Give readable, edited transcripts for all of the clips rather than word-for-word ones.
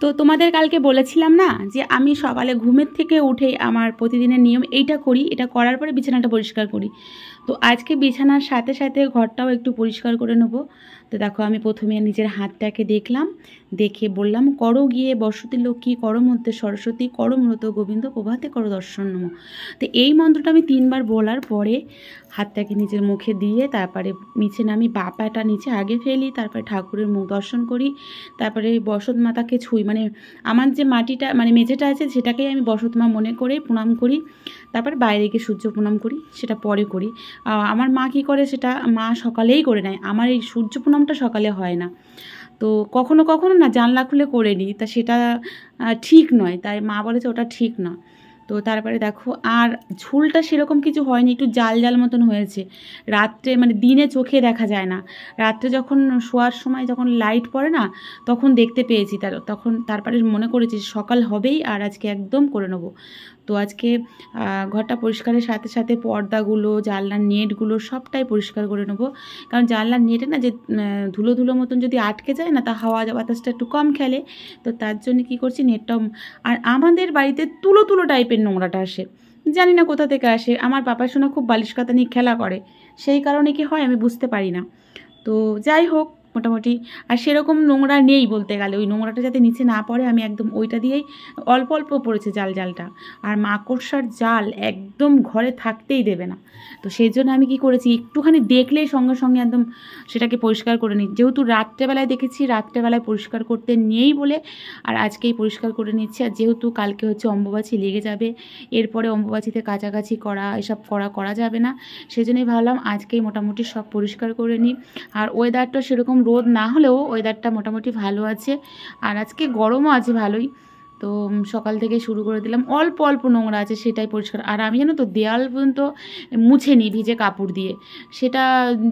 তো তোমাদের কালকে বলেছিলাম না যে আমি সকালে ঘুমের থেকে উঠে আমার প্রতিদিনের নিয়ম এইটা করি, এটা করার পরে বিছানাটা পরিষ্কার করি। তো আজকে বিছানার সাথে সাথে ঘরটাও একটু পরিষ্কার করে নেব। তো দেখো আমি প্রথমে নিজের হাতটাকে দেখলাম, দেখে বললাম করো গিয়ে বসতি লক্ষ্মী, করো মধ্যে সরস্বতী, করো মূলত গোবিন্দ, প্রভাতে করো দর্শন নম। তো এই মন্ত্রটা আমি 3বার বলার পরে হাতটাকে নিজের মুখে দিয়ে তারপরে নিচে নামি, বা পাটা নিচে আগে ফেলি, তারপরে ঠাকুরের মুখ দর্শন করি, তারপরে বসত মাতাকে ছুঁই, মানে আমার যে মাটিটা মানে মেঝেটা আছে সেটাকেই আমি বসত মা মনে করে প্রণাম করি। তারপর বাইরে গিয়ে সূর্য প্রণাম করি, সেটা পরে করি। আমার মা কী করে সেটা মা সকালেই করে নেয়, আমার এই সূর্য প্রণামটা সকালে হয় না। তো কখনো কখনো না জানলা খুলে করে নিই, তা সেটা ঠিক নয়, তাই মা বলেছে ওটা ঠিক না। তো তারপরে দেখো আর ঝুলটা সেরকম কিছু হয়নি, একটু জাল জাল মতন হয়েছে রাত্রে, মানে দিনে চোখে দেখা যায় না, রাত্রে যখন শোয়ার সময় যখন লাইট পড়ে না তখন দেখতে পেয়েছি, তখন তারপরে মনে করেছি সকাল হবেই আর আজকে একদম করে নেবো। তো আজকে ঘরটা পরিষ্কারের সাথে সাথে পর্দাগুলো, জানলার নেটগুলো সবটাই পরিষ্কার করে নেবো, কারণ জানলার নেটে না যে ধুলো ধুলো মতন যদি আটকে যায় না, তা হাওয়া বাতাসটা একটু কম খেলে। তো তার জন্য কী করছি, নেটটাও। আর আমাদের বাড়িতে তুলো তুলো টাইপের নোংরাটা আসে, জানি না কোথা থেকে আসে। আমার বাবার শোনা খুব বালিশ কাতা নিয়ে খেলা করে, সেই কারণে কি হয় আমি বুঝতে পারি না। তো যাই হোক, মোটামুটি আর সেরকম নোংরা নেই বলতে গেলে, ওই নোংরাটা যাতে নিচে না পড়ে আমি একদম ওইটা দিয়েই, অল্প অল্প পড়েছে জালটা। আর মাকড়সার জাল একদম ঘরে থাকতেই দেবে না, তো সেই জন্য আমি কি করেছি, একটুখানি দেখলেই সঙ্গে সঙ্গে একদম সেটাকে পরিষ্কার করে নিই, যেহেতু রাত্রেবেলায় দেখেছি রাত্রেবেলায় পরিষ্কার করতে নেই বলে আর আজকেই পরিষ্কার করে নিচ্ছি। আর যেহেতু কালকে হচ্ছে অম্বুবাচী লেগে যাবে, এরপরে অম্বুবাচীতে কাছাকাছি করা এসব করা যাবে না, সেই জন্যই ভাবলাম আজকেই মোটামুটি সব পরিষ্কার করে নিই। আর ওয়েদারটা সেরকম রোদ না হলেও ওয়েদারটা মোটামুটি ভালো আছে, আর আজকে গরমও আছে ভালোই। তো সকাল থেকে শুরু করে দিলাম, অল্প অল্প নোংরা আছে সেটাই পরিষ্কার। আর আমি জানো তো দেওয়াল পর্যন্ত মুছে নিই ভিজে কাপড় দিয়ে, সেটা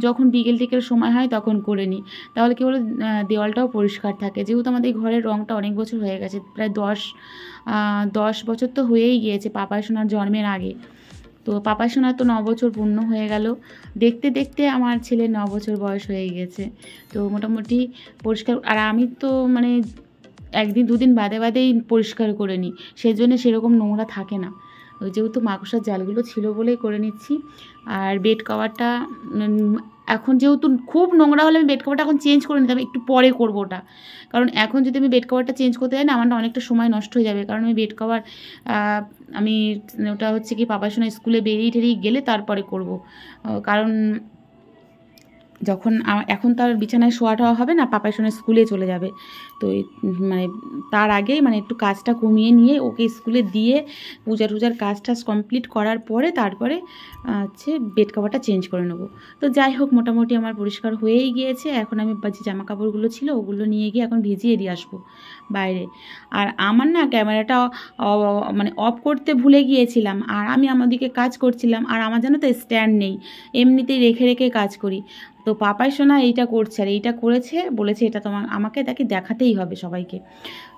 যখন বিকেল টিকেল সময় হয় তখন করে নিই, তাহলে কী বলো দেওয়ালটাও পরিষ্কার থাকে। যেহেতু আমাদের ঘরের রঙটা অনেক বছর হয়ে গেছে, প্রায় 10 বছর তো হয়েই গিয়েছে পাপাই সোনার জন্মের আগে। তো পাপা সোনার তো 9 বছর পূর্ণ হয়ে গেল, দেখতে দেখতে আমার ছেলের 9 বছর বয়স হয়ে গেছে। তো মোটামুটি পরিষ্কার, আর আমি তো মানে একদিন দুদিন বাদে বাদেই পরিষ্কার করে নিই, সেই জন্য সেরকম নোংরা থাকে না। ওই যেহেতু মাকড়সার জালগুলো ছিল বলেই করে নিচ্ছি। আর বেড কভারটা এখন যেহেতু খুব নোংরা হলে আমি বেড কভারটা এখন চেঞ্জ করে নিতাম, একটু পরে করবো ওটা, কারণ এখন যদি আমি বেড কভারটা চেঞ্জ করতে যাই না আমার অনেকটা সময় নষ্ট হয়ে যাবে, কারণ আমি বেড কভার আমি ওটা হচ্ছে কি পাপার সময় স্কুলে বেরিয়ে টেরিয়ে গেলে তারপরে করব, কারণ যখন এখন তার বিছানায় শোয়াটা হবে না, পাপার সঙ্গে স্কুলে চলে যাবে। তো মানে তার আগেই মানে একটু কাজটা কমিয়ে নিয়ে ওকে স্কুলে দিয়ে পূজা টুজার কাজটা কমপ্লিট করার পরে তারপরে হচ্ছে বেড কভারটা চেঞ্জ করে নেবো। তো যাই হোক মোটামুটি আমার পরিষ্কার হয়েই গিয়েছে। এখন আমি যে জামা কাপড়গুলো ছিল ওগুলো নিয়ে গিয়ে এখন ভিজিয়ে দিয়ে আসবো বাইরে। আর আমার না ক্যামেরাটা মানে অফ করতে ভুলে গিয়েছিলাম, আর আমি আমাদিকে কাজ করছিলাম, আর আমার জানো তো স্ট্যান্ড নেই, এমনিতেই রেখে রেখে কাজ করি। তো পাপাই সোনা এইটা করছে, আর এইটা করেছে বলেছে এটা আমাকে তাকে দেখাতেই হবে সবাইকে।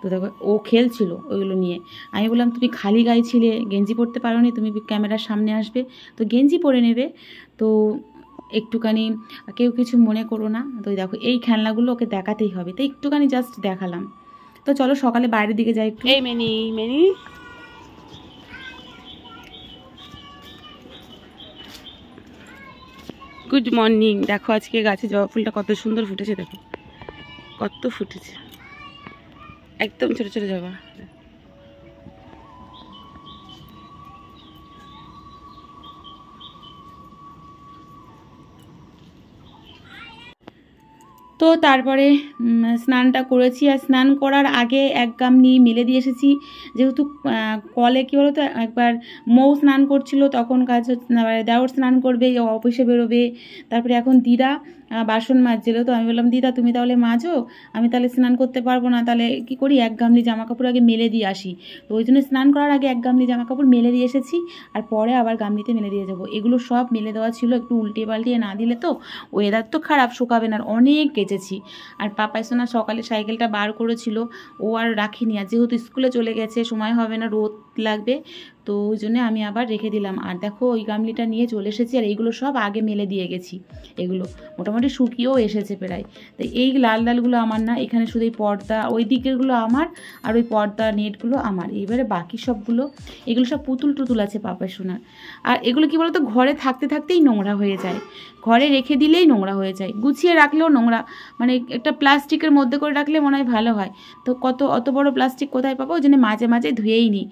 তো দেখো ও খেলছিল ওইগুলো নিয়ে, আমি বললাম তুমি খালি গায়ে ছিলে, গেঞ্জি পরতে পারো নি, তুমি ক্যামেরার সামনে আসবে তো গেঞ্জি পরে নেবে, তো একটুখানি কেউ কিছু মনে করো না। তো দেখো এই খেলনাগুলো ওকে দেখাতেই হবে, তো একটুখানি জাস্ট দেখালাম। তো চলো সকালে বাইরের দিকে যাই একটু। এই মেনি গুড মর্নিং। দেখো আজকে গাছে জবা ফুলটা কত সুন্দর ফুটেছে, দেখো কত ফুটেছে, একদম ছোট ছোট জবা। তো তারপরে স্নানটা করেছি, আর স্নান করার আগে 1 গামলি মেলে দিয়ে এসেছি, যেহেতু কলে কী বলো তো একবার মৌ স্নান করছিল তখন কাজ হচ্ছে, দেওর স্নান করবে, অফিসে বেরোবে, তারপরে এখন দিদা বাসন মাজছিল। তো আমি বললাম দিদা তুমি তাহলে মাজো, আমি তাহলে স্নান করতে পারবো না, তাহলে কি করি 1 গামলি জামা কাপড় আগে মেলে দিয়ে আসি। তো ওই জন্য স্নান করার আগে 1 গামলি জামা কাপড় মেলে দিয়ে এসেছি, আর পরে আবার গামলিতে মেলে দিয়ে যাবো। এগুলো সব মেলে দেওয়া ছিল, একটু উল্টে পাল্টিয়ে না দিলে তো ওয়েদার তো খারাপ, শুকাবে না, অনেক কেচেছি। আর পাপাই সোনা সকালে সাইকেলটা বার করেছিল, ও আর রাখিনি, আর যেহেতু স্কুলে চলে গেছে সময় হবে না, রোদ লাগবে, তো ওই জন্য আমি আবার রেখে দিলাম। আর দেখো ওই গামলিটা নিয়ে চলে এসেছি, আর এইগুলো সব আগে মেলে দিয়ে গেছি। এগুলো মোটামুটি শুকিয়েও এসেছে প্রায়। তো এই লাল লালগুলো আমার না, এখানে শুধু এই পর্দা ওই দিকেরগুলো আমার, আর ওই পর্দা নেটগুলো আমার। এইবারে বাকি সবগুলো, এগুলো সব পুতুল টুতুল আছে পাপা সোনার। আর এগুলো কি বলতো, ঘরে থাকতে থাকতেই নোংরা হয়ে যায়, ঘরে রেখে দিলেই নোংরা হয়ে যায়, গুছিয়ে রাখলেও নোংরা। মানে একটা প্লাস্টিকের মধ্যে করে রাখলে মনে হয় ভালো হয়। তো অত বড় প্লাস্টিক কোথায় পাবো, ওই জন্য মাঝে মাঝে ধুয়েই নিই।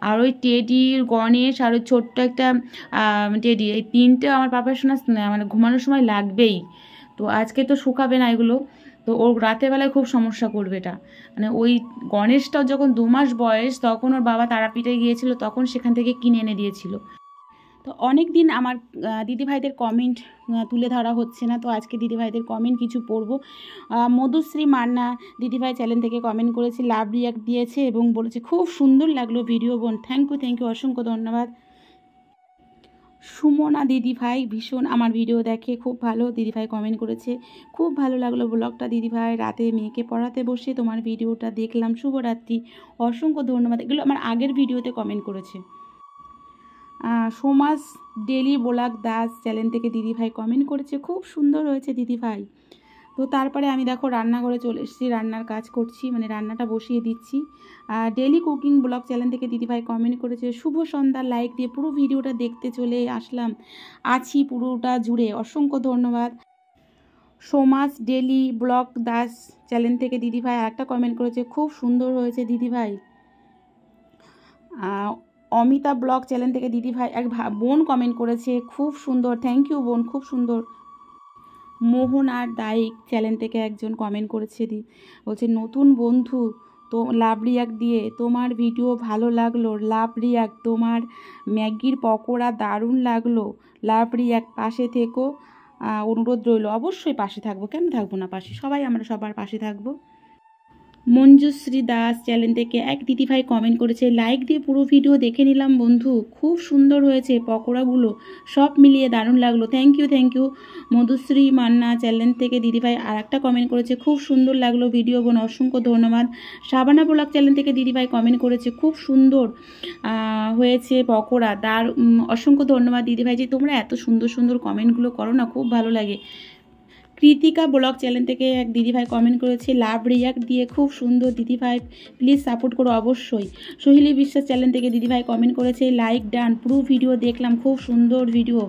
আর ওই টেডি, গণেশ আর ওই ছোট্ট একটা টেডি, এই তিনটে আমার পাপার সোনা মানে ঘুমানোর সময় লাগবেই। তো আজকে তো শুকাবে না এগুলো, তো ওর রাতের বেলায় খুব সমস্যা করবে এটা। মানে ওই গণেশটাও যখন 2 মাস বয়স, তখন ওর বাবা তারাপীঠে গিয়েছিল, তখন সেখান থেকে কিনে এনে দিয়েছিল। তো অনেক দিন আমার দিদিভাইদের কমেন্ট তুলে ধরা হচ্ছে না, তো আজকে দিদিভাইদের কমেন্ট কিছু পড়বো। মধুশ্রী মান্না দিদিভাই চ্যানেল থেকে কমেন্ট করেছে, লাভ রিয়াক্ট দিয়েছে এবং বলেছে খুব সুন্দর লাগলো ভিডিও বোন, থ্যাংক ইউ অসংখ্য ধন্যবাদ। সুমনা দিদিভাই ভীষণ আমার ভিডিও দেখে, খুব ভালো দিদিভাই কমেন্ট করেছে, খুব ভালো লাগলো ব্লগটা দিদিভাই, রাতে মেয়েকে পড়াতে বসে তোমার ভিডিওটা দেখলাম, শুভরাত্রি, অসংখ্য ধন্যবাদ। এগুলো আমার আগের ভিডিওতে কমেন্ট করেছে। Soma's daily blog Das channel থেকে দিদিভাই কমেন্ট করেছে, খুব সুন্দর হয়েছে দিদিভাই। তো তারপরে আমি দেখো রান্নাঘরে চলে এসেছি, রান্নার কাজ করছি, মানে রান্নাটা বসিয়ে দিচ্ছি। ডেলি কুকিং ব্লগ চ্যানেল থেকে দিদিভাই কমেন্ট করেছে, শুভ সন্ধ্যা, লাইক দিয়ে পুরো ভিডিওটা দেখতে চলে আসলাম, আছি পুরোটা জুড়ে, অসংখ্য ধন্যবাদ। Soma's daily blog Das channel থেকে দিদিভাই একটা কমেন্ট করেছে, খুব সুন্দর হয়েছে দিদিভাই। অমিতা ব্লগ চ্যানেল থেকে দিদিভাই এক বোন কমেন্ট করেছে, খুব সুন্দর, থ্যাংক ইউ বোন, খুব সুন্দর। মোহন আর দায়িক চ্যানেল থেকে একজন কমেন্ট করেছে, বলছে নতুন বন্ধু, তো লাভ রিয়াক্ট দিয়ে, তোমার ভিডিও ভালো লাগলো, লাভ রিয়াক্ট, তোমার ম্যাগির পকোড়া দারুণ লাগলো, লাভ রিয়াক্ট, পাশে থেকো, অনুরোধ রইল। অবশ্যই পাশে থাকবো, কেন থাকবো না পাশে, সবাই আমরা সবার পাশে থাকবো। মঞ্জুশ্রী দাস চ্যানেল থেকে এক দিদিভাই কমেন্ট করেছে, লাইক দিয়ে পুরো ভিডিও দেখে নিলাম বন্ধু, খুব সুন্দর হয়েছে পকোড়াগুলো, সব মিলিয়ে দারুণ লাগলো, thank you. Madhushree Manna channel থেকে দিদিভাই আর একটা কমেন্ট করেছে, খুব সুন্দর লাগলো ভিডিও বোন, অসংখ্য ধন্যবাদ। শাবানা ব্লগ চ্যানেল থেকে দিদিভাই কমেন্ট করেছে, খুব সুন্দর হয়েছে পকোড়া, অসংখ্য ধন্যবাদ দিদিভাই, যে তোমরা এত সুন্দর সুন্দর কমেন্টগুলো করো না, খুব ভালো লাগে। কৃতিকা ব্লগ চ্যানেল থেকে এক দিদিভাই কমেন্ট করেছে, লাভ রিয়াক্ট দিয়ে, খুব সুন্দর দিদিভাই, প্লিজ সাপোর্ট করো অবশ্যই। সোহিলি বিশ্বাস চ্যানেল থেকে দিদিভাই কমেন্ট করেছে, লাইক ডান, পুরো ভিডিও দেখলাম, খুব সুন্দর ভিডিও।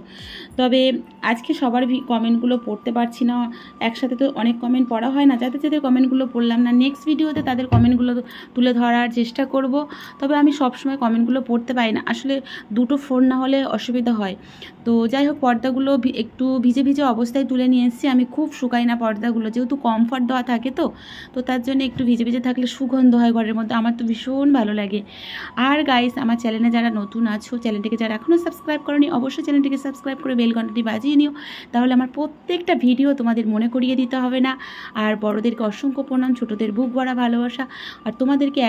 তবে আজকে সবার কমেন্টগুলো পড়তে পারছি না, একসাথে তো অনেক কমেন্ট পড়া হয় না, যাদের যাদের কমেন্টগুলো পড়লাম না, নেক্সট ভিডিওতে তাদের কমেন্টগুলো তুলে ধরার চেষ্টা করব। তবে আমি সবসময় কমেন্টগুলো পড়তে পারি না, আসলে দুটো ফোন না হলে অসুবিধা হয়। তো যাই হোক, পর্দাগুলো একটু ভিজে ভিজে অবস্থায় তুলে নিয়ে এসেছি, আমি খুব শুকাই না পর্দাগুলো, যেহেতু কমফর্ট দেওয়া থাকে, তো তার জন্য একটু ভিজে ভিজে থাকলে সুগন্ধ হয় ঘরের মধ্যে, আমার তো ভীষণ ভালো লাগে। আর গাইস, আমার চ্যানেলে যারা নতুন আছো, চ্যানেলটিকে যারা এখনও সাবস্ক্রাইব করোনি, অবশ্যই চ্যানেলটিকে সাবস্ক্রাইব করে বেল ঘন্টাটি বাজিয়ে নিও, তাহলে আমার প্রত্যেকটা ভিডিও তোমাদের মনে করিয়ে দিতে হবে না। আর বড়োদেরকে অসংখ্য প্রণাম, ছোটোদের বুক ভরা ভালোবাসা। আর তোমাদেরকে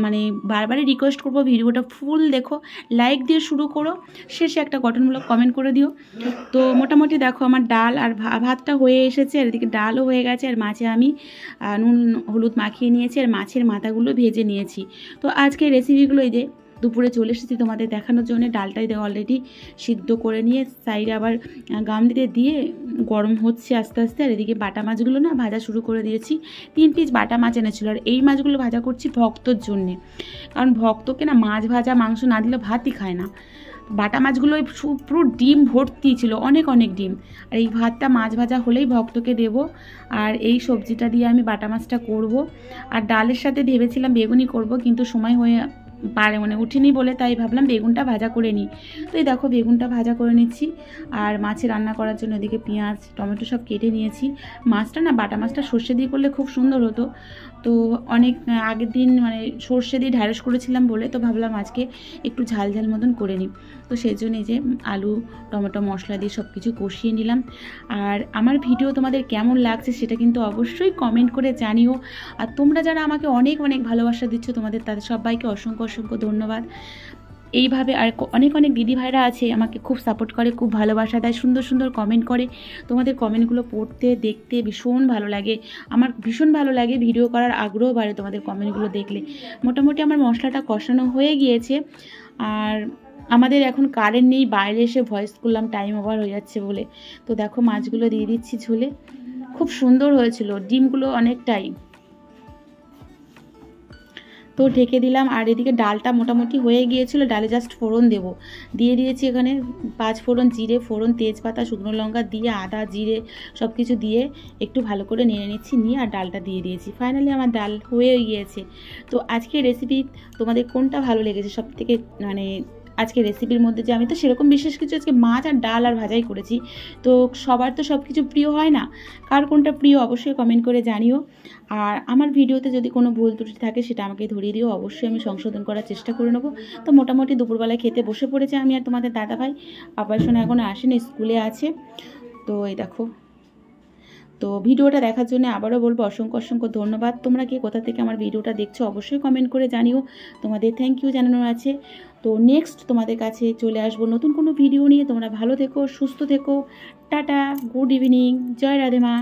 মানে বারবারই রিকোয়েস্ট করবো, ভিডিওটা ফুল দেখো, লাইক দিয়ে শুরু করো, শেষে একটা গঠনমূলক কমেন্ট করে দিও। তো মোটামুটি দেখো আমার ডাল আর ভাতটা হয়ে এসেছে, আর এদিকে ডালও হয়ে গেছে, আর মাছে আমি নুন হলুদ মাখিয়ে নিয়েছি, আর মাছের মাথাগুলো ভেজে নিয়েছি। তো আজকে রেসিপিগুলো এই যে দুপুরে চলে এসেছি তোমাদের দেখানোর জন্য। ডালটাই অলরেডি সিদ্ধ করে নিয়ে সাইডে আবার গামলিতে দিয়ে গরম হচ্ছে আস্তে আস্তে। আর এদিকে বাটা মাছগুলো না ভাজা শুরু করে দিয়েছি, 3 পিস বাটা মাছ এনেছিল, আর এই মাছগুলো ভাজা করছি ভক্তর জন্যে, কারণ ভক্তকে না মাছ ভাজা মাংস না দিলে ভাতই খায় না। বাটা মাছগুলো পুরো ডিম ভর্তি ছিল, অনেক অনেক ডিম, আর এই ভাতটা মাছ ভাজা হলেই ভক্তকে দেব। আর এই সবজিটা দিয়ে আমি বাটা মাছটা করব। আর ডালের সাথে ভেবেছিলাম বেগুনি করব, কিন্তু সময় হয়ে উঠিনি বলে তাই ভাবলাম বেগুনটা ভাজা করে নিই। তো এই দেখো বেগুনটা ভাজা করে নিচ্ছি, আর মাছে রান্না করার জন্য এদিকে পেঁয়াজ টমেটো সব কেটে নিয়েছি। মাছটা না বাটা মাছটা সর্ষে দিয়ে করলে খুব সুন্দর হতো, তো অনেক আগের দিন মানে সর্ষে দিয়ে ঢ্যাঁড়স করেছিলাম বলে, তো ভাবলাম আজকে একটু ঝাল ঝাল মতন করে নিই। তো সেই জন্য এই যে আলু টমেটো মশলা দিয়ে সব কিছু কষিয়ে নিলাম। আর আমার ভিডিও তোমাদের কেমন লাগছে সেটা কিন্তু অবশ্যই কমেন্ট করে জানিও। আর তোমরা যারা আমাকে অনেক অনেক ভালোবাসা দিচ্ছ, তোমাদের তাদের সবাইকে অসংখ্য অসংখ্য ধন্যবাদ। এইভাবে আর অনেক অনেক দিদিভাইরা আছে আমাকে খুব সাপোর্ট করে, খুব ভালোবাসা দেয়, সুন্দর সুন্দর কমেন্ট করে। তোমাদের কমেন্টগুলো পড়তে দেখতে ভীষণ ভালো লাগে, আমার ভীষণ ভালো লাগে, ভিডিও করার আগ্রহ বাড়ে তোমাদের কমেন্টগুলো দেখলে। মোটামুটি আমার মশলাটা কষানো হয়ে গিয়েছে, আর আমাদের এখন কারেন্ট নেই, বাইরে এসে ভয়েস করলাম টাইম ওভার হয়ে যাচ্ছে বলে। তো দেখো মাছগুলো দিয়ে দিচ্ছি ঝোলে। খুব সুন্দর হয়েছিল, ডিমগুলো অনেকটাই। তো ঢেকে দিলাম। আর এদিকে ডালটা মোটামুটি হয়ে গিয়েছিল, ডালে জাস্ট ফোড়ন দেবো। দিয়ে দিয়েছি এখানে 5 ফোড়ন, জিরে ফোড়ন, তেজপাতা, শুকনো লঙ্কা দিয়ে আদা জিরে সব কিছু দিয়ে একটু ভালো করে নিয়ে নিচ্ছি, নিয়ে আর ডালটা দিয়ে দিয়েছি। ফাইনালি আমার ডাল হয়ে গিয়েছে। তো আজকের রেসিপি তোমাদের কোনটা ভালো লেগেছে সব থেকে, মানে আজকে রেসিপির মধ্যে যে আমি তো সেরকম বিশেষ কিছু আজকে মাছ আর ডাল আর ভাজাই করেছি। তো সবার তো সব কিছু প্রিয় হয় না, কার কোনটা প্রিয় অবশ্যই কমেন্ট করে জানিও। আর আমার ভিডিওতে যদি কোনো ভুল ত্রুটি থাকে সেটা আমাকে ধরিয়ে দিও, অবশ্যই আমি সংশোধন করার চেষ্টা করে নেবো। তো মোটামুটি দুপুরবেলায় খেতে বসে পড়েছে আমি আর তোমাদের দাদাভাই। অপারেশন এখনও আসেনি, স্কুলে আছে। তো এই দেখো। তো ভিডিওটা দেখার জন্য আবারও বলবো অসংখ্য অসংখ্য ধন্যবাদ। তোমরা কি কোথা থেকে আমার ভিডিওটা দেখছো অবশ্যই কমেন্ট করে জানিও, তোমাদের থ্যাংক ইউ জানানোর আছে। তো নেক্সট তোমাদের কাছে চলে আসবো নতুন কোনো ভিডিও নিয়ে। তোমরা ভালো থেকো, সুস্থ থেকো। টাটা, গুড ইভিনিং, জয় রাধে মা।